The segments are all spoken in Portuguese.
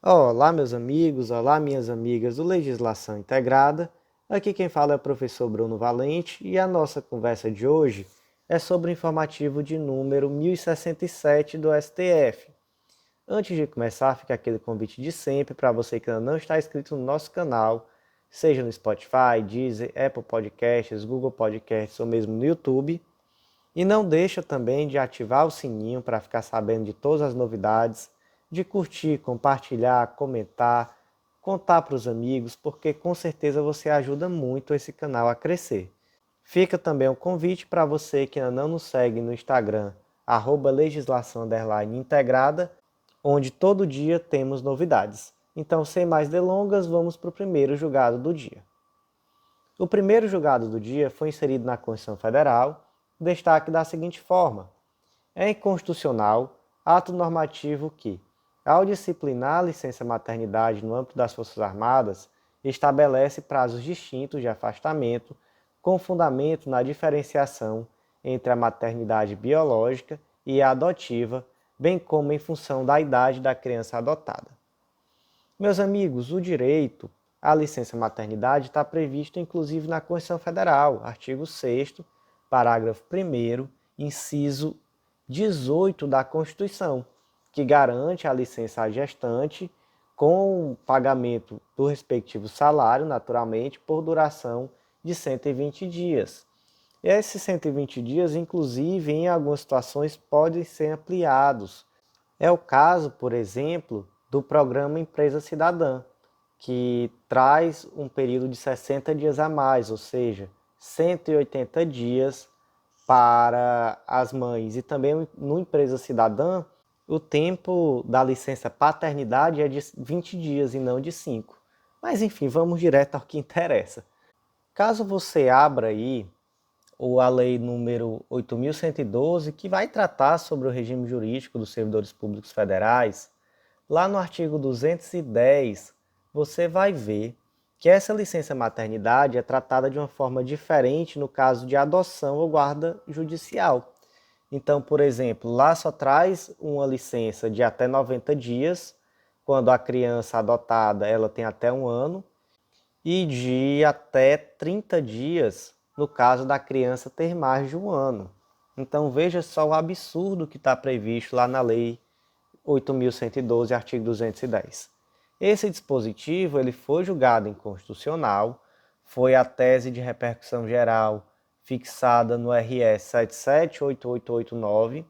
Olá, meus amigos, olá, minhas amigas do Legislação Integrada. Aqui quem fala é o professor Bruno Valente e a nossa conversa de hoje é sobre o informativo de número 1067 do STF. Antes de começar, fica aquele convite de sempre para você que ainda não está inscrito no nosso canal, seja no Spotify, Deezer, Apple Podcasts, Google Podcasts ou mesmo no YouTube. E não deixa também de ativar o sininho para ficar sabendo de todas as novidades, de curtir, compartilhar, comentar, contar para os amigos, porque com certeza você ajuda muito esse canal a crescer. Fica também um convite para você que ainda não nos segue no Instagram, @legislação_integrada, onde todo dia temos novidades. Então, sem mais delongas, vamos para o primeiro julgado do dia. O primeiro julgado do dia foi inserido na Constituição Federal, destaque da seguinte forma: é inconstitucional ato normativo que, ao disciplinar a licença maternidade no âmbito das Forças Armadas, estabelece prazos distintos de afastamento, com fundamento na diferenciação entre a maternidade biológica e a adotiva, bem como em função da idade da criança adotada. Meus amigos, o direito à licença maternidade está previsto inclusive na Constituição Federal, artigo 6º, parágrafo 1º, inciso 18 da Constituição, que garante a licença à gestante com pagamento do respectivo salário, naturalmente, por duração de 120 dias. Esses 120 dias, inclusive, em algumas situações, podem ser ampliados. É o caso, por exemplo, do programa Empresa Cidadã, que traz um período de 60 dias a mais, ou seja, 180 dias para as mães. E também no Empresa Cidadã, o tempo da licença paternidade é de 20 dias e não de 5. Mas enfim, vamos direto ao que interessa. Caso você abra aí a lei número 8.112, que vai tratar sobre o regime jurídico dos servidores públicos federais, lá no artigo 210, você vai ver que essa licença maternidade é tratada de uma forma diferente no caso de adoção ou guarda judicial. Então, por exemplo, lá só traz uma licença de até 90 dias, quando a criança adotada ela tem até 1 ano, e de até 30 dias no caso da criança ter mais de 1 ano. Então veja só o absurdo que está previsto lá na Lei 8.112, artigo 210. Esse dispositivo ele foi julgado inconstitucional, foi a tese de repercussão geral fixada no RS 778889,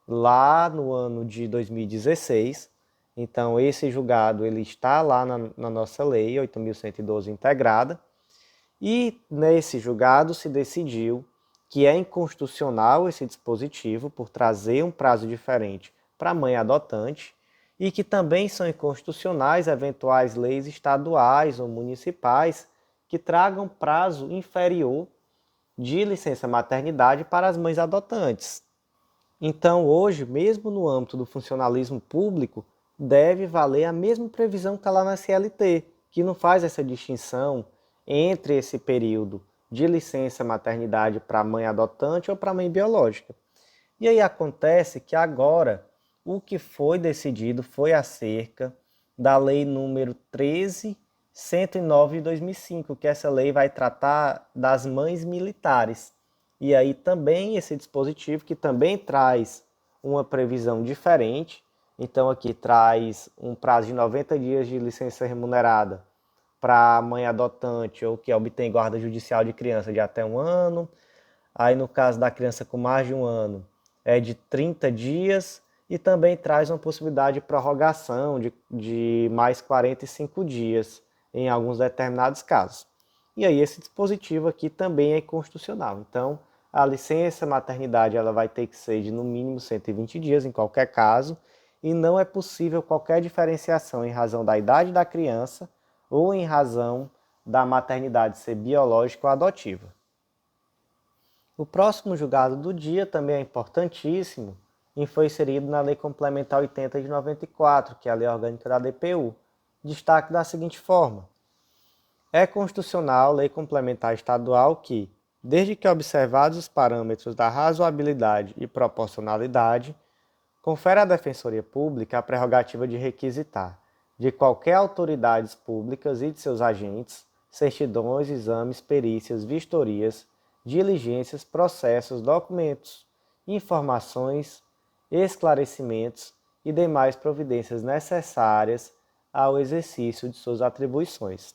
lá no ano de 2016. Então esse julgado ele está lá na nossa lei 8.112 integrada, e nesse julgado se decidiu que é inconstitucional esse dispositivo por trazer um prazo diferente para a mãe adotante e que também são inconstitucionais eventuais leis estaduais ou municipais que tragam prazo inferior de licença maternidade para as mães adotantes. Então, hoje, mesmo no âmbito do funcionalismo público, deve valer a mesma previsão que está lá na CLT, que não faz essa distinção entre esse período de licença maternidade para a mãe adotante ou para a mãe biológica. E aí acontece que agora o que foi decidido foi acerca da lei número 13.109 de 2005, que essa lei vai tratar das mães militares. E aí também esse dispositivo que também traz uma previsão diferente, então aqui traz um prazo de 90 dias de licença remunerada para a mãe adotante ou que obtém guarda judicial de criança de até 1 ano. Aí no caso da criança com mais de 1 ano é de 30 dias e também traz uma possibilidade de prorrogação de mais 45 dias em alguns determinados casos. E aí esse dispositivo aqui também é inconstitucional. Então, a licença maternidade ela vai ter que ser de no mínimo 120 dias em qualquer caso, e não é possível qualquer diferenciação em razão da idade da criança ou em razão da maternidade ser biológica ou adotiva. O próximo julgado do dia também é importantíssimo e foi inserido na Lei Complementar 80 de 94, que é a Lei Orgânica da DPU. Destaque da seguinte forma: é constitucional Lei Complementar Estadual que, desde que observados os parâmetros da razoabilidade e proporcionalidade, confere à Defensoria Pública a prerrogativa de requisitar, de qualquer autoridades públicas e de seus agentes, certidões, exames, perícias, vistorias, diligências, processos, documentos, informações, esclarecimentos e demais providências necessárias ao exercício de suas atribuições.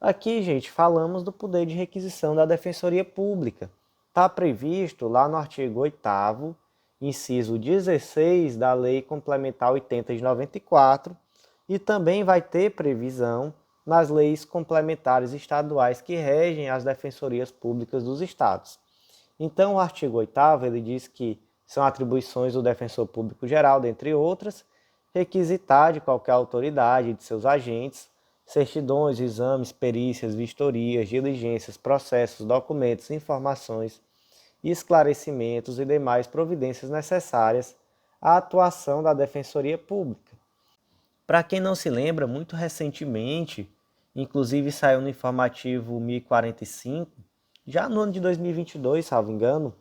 Aqui, gente, falamos do poder de requisição da Defensoria Pública. Está previsto lá no artigo 8º, inciso 16 da Lei Complementar 80 de 94, e também vai ter previsão nas leis complementares estaduais que regem as defensorias públicas dos estados. Então, o artigo 8º ele diz que são atribuições do defensor público geral, dentre outras, requisitar de qualquer autoridade e de seus agentes certidões, exames, perícias, vistorias, diligências, processos, documentos, informações, esclarecimentos e demais providências necessárias à atuação da Defensoria Pública. Para quem não se lembra, muito recentemente, inclusive saiu no informativo 1045, já no ano de 2022, salvo engano,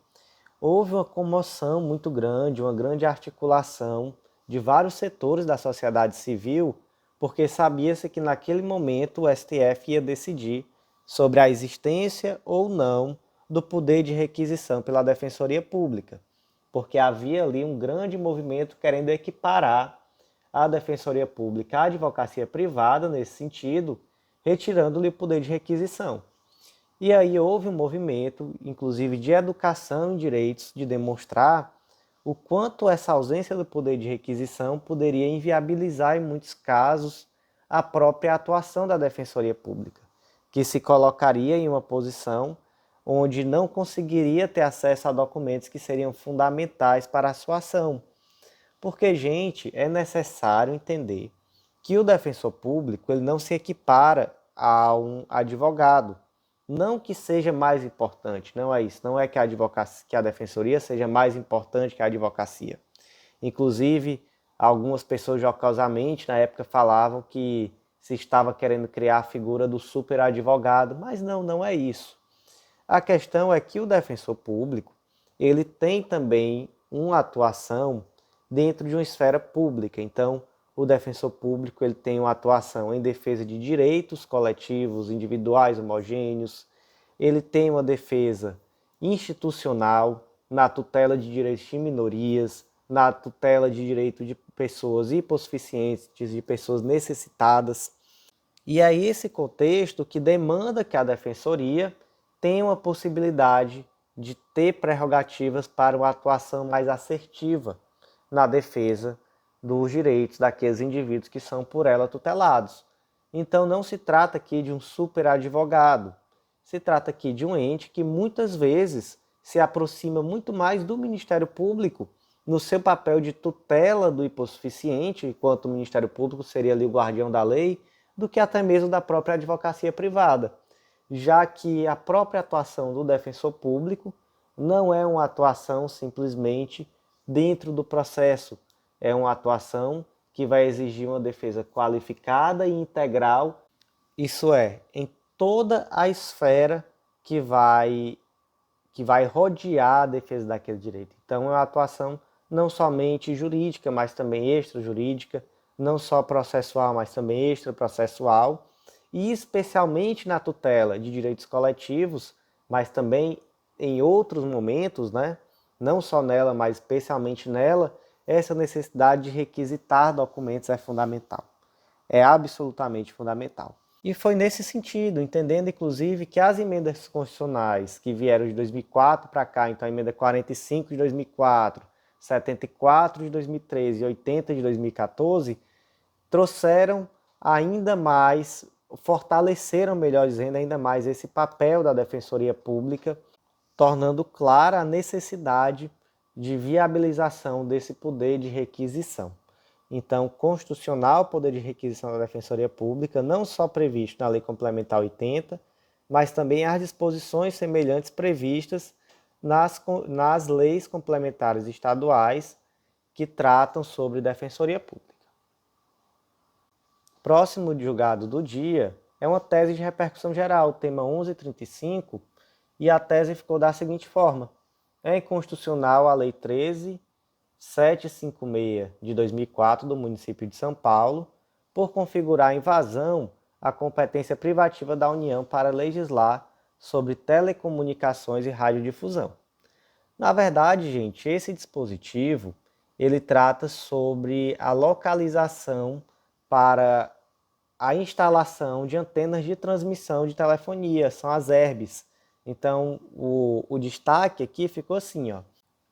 houve uma comoção muito grande, uma grande articulação de vários setores da sociedade civil, porque sabia-se que naquele momento o STF ia decidir sobre a existência ou não do poder de requisição pela Defensoria Pública, porque havia ali um grande movimento querendo equiparar a Defensoria Pública à advocacia privada nesse sentido, retirando-lhe o poder de requisição. E aí houve um movimento, inclusive de educação em direitos, de demonstrar o quanto essa ausência do poder de requisição poderia inviabilizar, em muitos casos, a própria atuação da Defensoria Pública, que se colocaria em uma posição onde não conseguiria ter acesso a documentos que seriam fundamentais para a sua ação. Porque, gente, é necessário entender que o defensor público ele não se equipara a um advogado. Não que seja mais importante, não é isso. Não é que a defensoria seja mais importante que a advocacia. Inclusive, algumas pessoas jocosamente na época falavam que se estava querendo criar a figura do superadvogado, mas não é isso. A questão é que o defensor público, ele tem também uma atuação dentro de uma esfera pública. Então, o defensor público ele tem uma atuação em defesa de direitos coletivos, individuais, homogêneos. Ele tem uma defesa institucional na tutela de direitos de minorias, na tutela de direitos de pessoas hipossuficientes, de pessoas necessitadas. E é esse contexto que demanda que a defensoria tenha uma possibilidade de ter prerrogativas para uma atuação mais assertiva na defesa dos direitos daqueles indivíduos que são por ela tutelados. Então não se trata aqui de um superadvogado, se trata aqui de um ente que muitas vezes se aproxima muito mais do Ministério Público no seu papel de tutela do hipossuficiente, enquanto o Ministério Público seria ali o guardião da lei, do que até mesmo da própria advocacia privada, já que a própria atuação do defensor público não é uma atuação simplesmente dentro do processo, é uma atuação que vai exigir uma defesa qualificada e integral, isso é, em toda a esfera que vai rodear a defesa daquele direito. Então é uma atuação não somente jurídica, mas também extrajurídica, não só processual, mas também extraprocessual, e especialmente na tutela de direitos coletivos, mas também em outros momentos, né? Não só nela, mas especialmente nela, essa necessidade de requisitar documentos é fundamental. É absolutamente fundamental. E foi nesse sentido, entendendo inclusive que as emendas constitucionais que vieram de 2004 para cá, então a emenda 45 de 2004, 74 de 2013 e 80 de 2014, trouxeram ainda mais, fortaleceram, melhor dizendo, ainda mais esse papel da Defensoria Pública, tornando clara a necessidade de viabilização desse poder de requisição. Então, constitucional, poder de requisição da Defensoria Pública, não só previsto na Lei Complementar 80, mas também as disposições semelhantes previstas nas leis complementares estaduais que tratam sobre Defensoria Pública. Próximo julgado do dia é uma tese de repercussão geral, tema 1135, e a tese ficou da seguinte forma: é inconstitucional a Lei 13.756 de 2004 do município de São Paulo, por configurar invasão à competência privativa da União para legislar sobre telecomunicações e radiodifusão. Na verdade, gente, esse dispositivo ele trata sobre a localização para a instalação de antenas de transmissão de telefonia, são as ERBs. Então, o destaque aqui ficou assim, ó.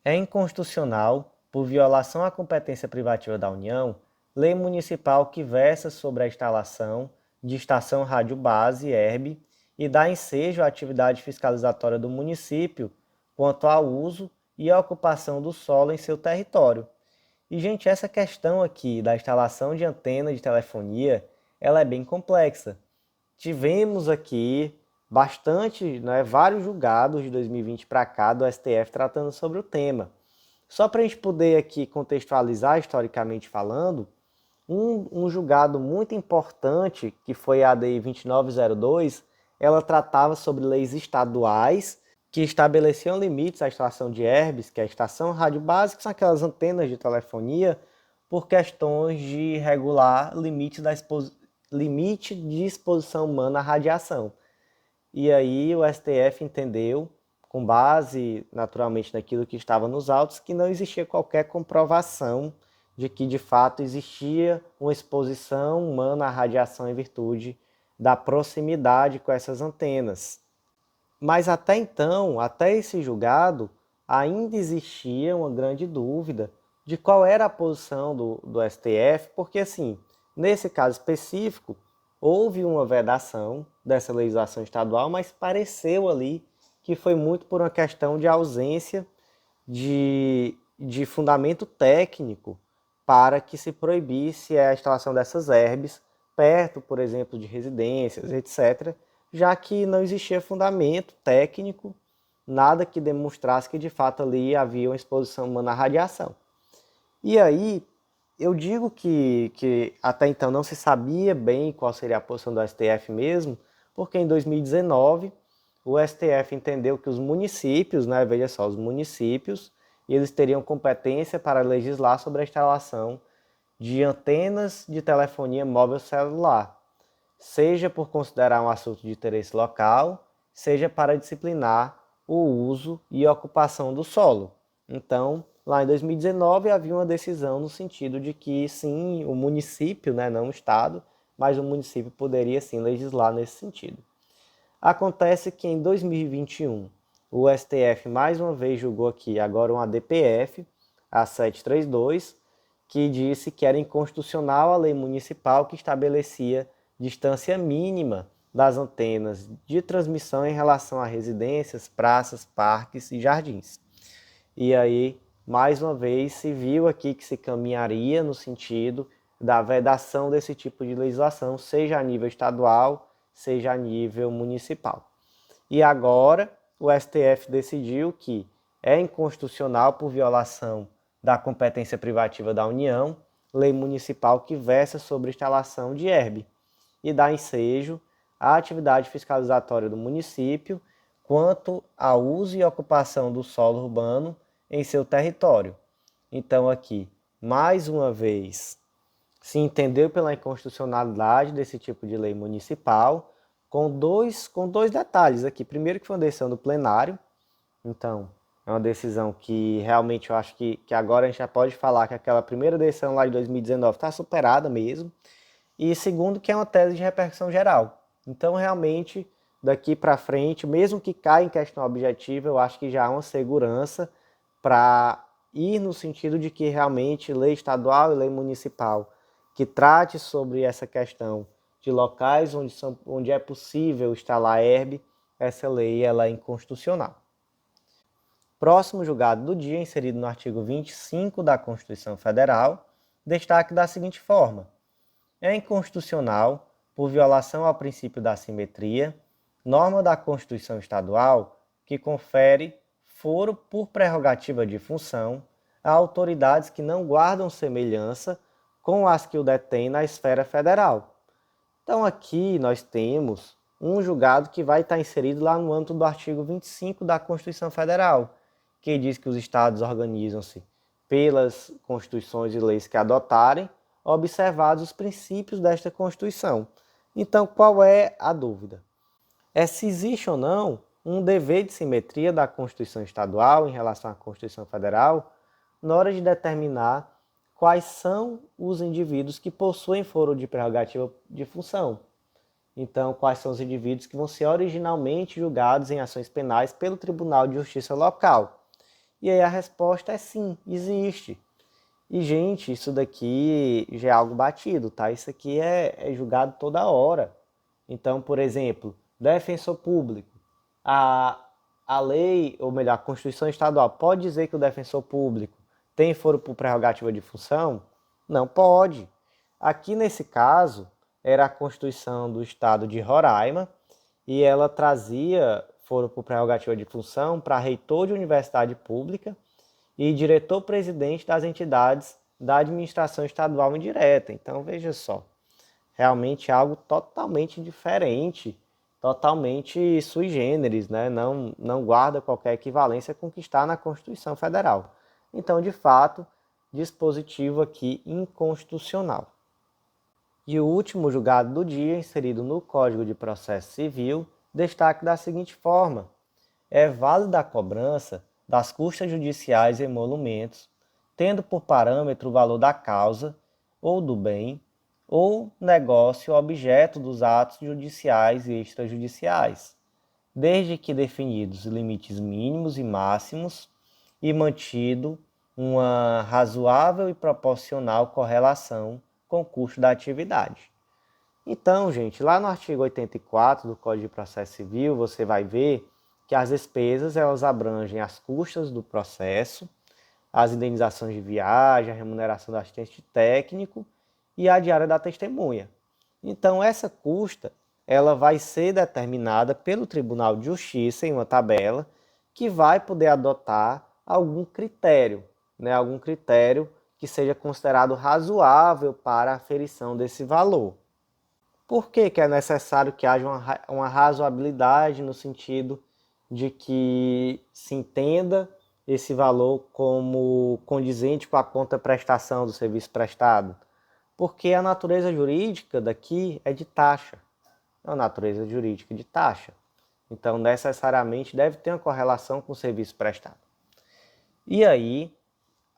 É inconstitucional, por violação à competência privativa da União, lei municipal que versa sobre a instalação de estação rádio base, ERB, e dá ensejo à atividade fiscalizatória do município quanto ao uso e à ocupação do solo em seu território. E, gente, essa questão aqui da instalação de antena de telefonia, ela é bem complexa. Tivemos aqui vários julgados de 2020 para cá do STF tratando sobre o tema. Só para a gente poder aqui contextualizar historicamente falando, um julgado muito importante, que foi a ADI 2902, ela tratava sobre leis estaduais que estabeleciam limites à instalação de ERBs, que é a estação rádio base, que são aquelas antenas de telefonia, por questões de regular limite de exposição humana à radiação. E aí o STF entendeu, com base naturalmente naquilo que estava nos autos, que não existia qualquer comprovação de que de fato existia uma exposição humana à radiação em virtude da proximidade com essas antenas. Mas até então, até esse julgado, ainda existia uma grande dúvida de qual era a posição do STF, porque assim, nesse caso específico, houve uma vedação dessa legislação estadual, mas pareceu ali que foi muito por uma questão de ausência de fundamento técnico para que se proibisse a instalação dessas ERBs perto, por exemplo, de residências, etc., já que não existia fundamento técnico, nada que demonstrasse que de fato ali havia uma exposição humana à radiação. E aí, eu digo que até então não se sabia bem qual seria a posição do STF mesmo, porque em 2019 o STF entendeu que os municípios, veja só, os municípios, eles teriam competência para legislar sobre a instalação de antenas de telefonia móvel celular, seja por considerar um assunto de interesse local, seja para disciplinar o uso e ocupação do solo. Então, lá em 2019 havia uma decisão no sentido de que sim, o município, não o Estado, mas o município poderia sim legislar nesse sentido. Acontece que em 2021 o STF mais uma vez julgou aqui agora uma DPF, a 732, que disse que era inconstitucional a lei municipal que estabelecia distância mínima das antenas de transmissão em relação a residências, praças, parques e jardins. E aí, mais uma vez, se viu aqui que se caminharia no sentido da vedação desse tipo de legislação, seja a nível estadual, seja a nível municipal. E agora, o STF decidiu que é inconstitucional por violação da competência privativa da União, lei municipal que versa sobre instalação de ERB e dá ensejo à atividade fiscalizatória do município quanto ao uso e ocupação do solo urbano em seu território. Então aqui, mais uma vez, se entendeu pela inconstitucionalidade desse tipo de lei municipal, com dois detalhes aqui. Primeiro que foi uma decisão do plenário, então é uma decisão que realmente eu acho que agora a gente já pode falar que aquela primeira decisão lá de 2019 está superada mesmo. E segundo que é uma tese de repercussão geral. Então realmente daqui para frente, mesmo que caia em questão objetiva, eu acho que já há uma segurança para ir no sentido de que realmente lei estadual e lei municipal que trate sobre essa questão de locais onde é possível instalar ERB, essa lei ela é inconstitucional. Próximo julgado do dia, inserido no artigo 25 da Constituição Federal, destaque da seguinte forma: é inconstitucional, por violação ao princípio da simetria, norma da Constituição Estadual que confere foro por prerrogativa de função a autoridades que não guardam semelhança com as que o detêm na esfera federal. Então aqui nós temos um julgado que vai estar inserido lá no âmbito do artigo 25 da Constituição Federal, que diz que os estados organizam-se pelas constituições e leis que adotarem, observados os princípios desta Constituição. Então, qual é a dúvida? É se existe ou não um dever de simetria da Constituição Estadual em relação à Constituição Federal na hora de determinar quais são os indivíduos que possuem foro de prerrogativa de função. Então, quais são os indivíduos que vão ser originalmente julgados em ações penais pelo Tribunal de Justiça Local? E aí a resposta é sim, existe. E, gente, isso daqui já é algo batido, tá? Isso aqui é julgado toda hora. Então, por exemplo, defensor público. A lei, ou melhor, a Constituição Estadual pode dizer que o defensor público tem foro por prerrogativa de função? Não pode. Aqui nesse caso, era a Constituição do Estado de Roraima e ela trazia foro por prerrogativa de função para reitor de universidade pública e diretor-presidente das entidades da administração estadual indireta. Então, veja só, realmente é algo totalmente diferente, totalmente sui generis, né? Não guarda qualquer equivalência com o que está na Constituição Federal. Então, de fato, dispositivo aqui inconstitucional. E o último julgado do dia, inserido no Código de Processo Civil, destaca da seguinte forma: é válida a cobrança das custas judiciais e emolumentos, tendo por parâmetro o valor da causa ou do bem ou negócio objeto dos atos judiciais e extrajudiciais, desde que definidos limites mínimos e máximos e mantido uma razoável e proporcional correlação com o custo da atividade. Então, gente, lá no artigo 84 do Código de Processo Civil, você vai ver que as despesas elas abrangem as custas do processo, as indenizações de viagem, a remuneração do assistente técnico e a diária da testemunha. Então, essa custa ela vai ser determinada pelo Tribunal de Justiça em uma tabela que vai poder adotar algum critério, né, algum critério que seja considerado razoável para a aferição desse valor. Por que é necessário que haja uma razoabilidade no sentido de que se entenda esse valor como condizente com a contraprestação do serviço prestado? Porque a natureza jurídica daqui é de taxa, é uma natureza jurídica de taxa. Então, necessariamente deve ter uma correlação com o serviço prestado. E aí,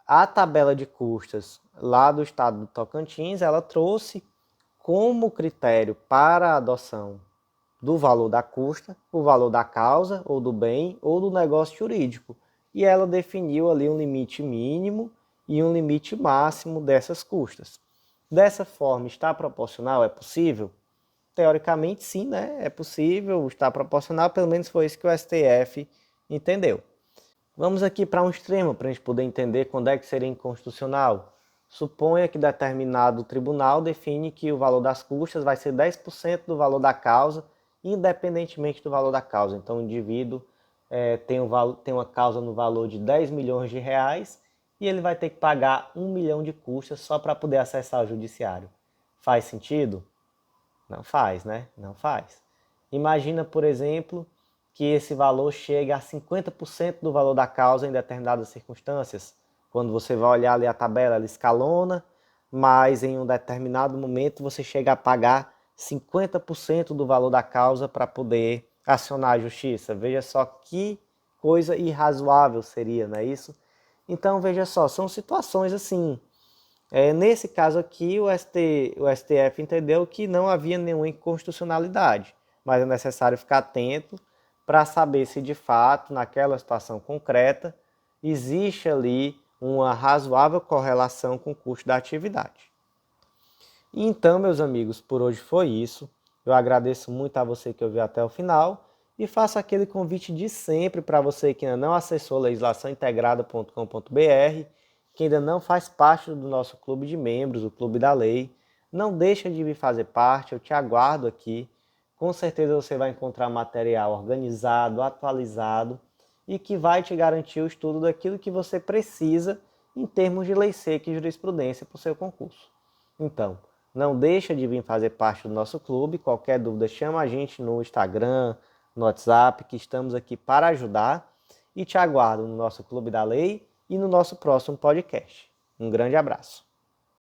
a tabela de custas lá do estado do Tocantins, ela trouxe como critério para a adoção do valor da custa, o valor da causa, ou do bem, ou do negócio jurídico. E ela definiu ali um limite mínimo e um limite máximo dessas custas. Dessa forma, está proporcional? É possível? Teoricamente, sim, né? É possível, está proporcional, pelo menos foi isso que o STF entendeu. Vamos aqui para um extremo, para a gente poder entender quando é que seria inconstitucional. Suponha que determinado tribunal define que o valor das custas vai ser 10% do valor da causa, independentemente do valor da causa. Então, o indivíduo tem uma causa no valor de 10 milhões de reais e ele vai ter que pagar 1 milhão de custas só para poder acessar o judiciário. Faz sentido? Não faz, né? Não faz. Imagina, por exemplo, que esse valor chegue a 50% do valor da causa em determinadas circunstâncias. Quando você vai olhar ali a tabela, ela escalona, mas em um determinado momento você chega a pagar 50% do valor da causa para poder acionar a justiça. Veja só que coisa irrazoável seria, não é isso? Então, veja só, são situações assim. Nesse caso aqui, o STF entendeu que não havia nenhuma inconstitucionalidade, mas é necessário ficar atento para saber se de fato, naquela situação concreta, existe ali uma razoável correlação com o custo da atividade. Então, meus amigos, por hoje foi isso. Eu agradeço muito a você que ouviu até o final e faço aquele convite de sempre para você que ainda não acessou legislaçãointegrada.com.br, que ainda não faz parte do nosso clube de membros, o Clube da Lei. Não deixa de vir fazer parte, eu te aguardo aqui. Com certeza você vai encontrar material organizado, atualizado e que vai te garantir o estudo daquilo que você precisa em termos de lei seca e jurisprudência para o seu concurso. Então, não deixa de vir fazer parte do nosso clube. Qualquer dúvida, chama a gente no Instagram, no WhatsApp, que estamos aqui para ajudar. E te aguardo no nosso Clube da Lei e no nosso próximo podcast. Um grande abraço.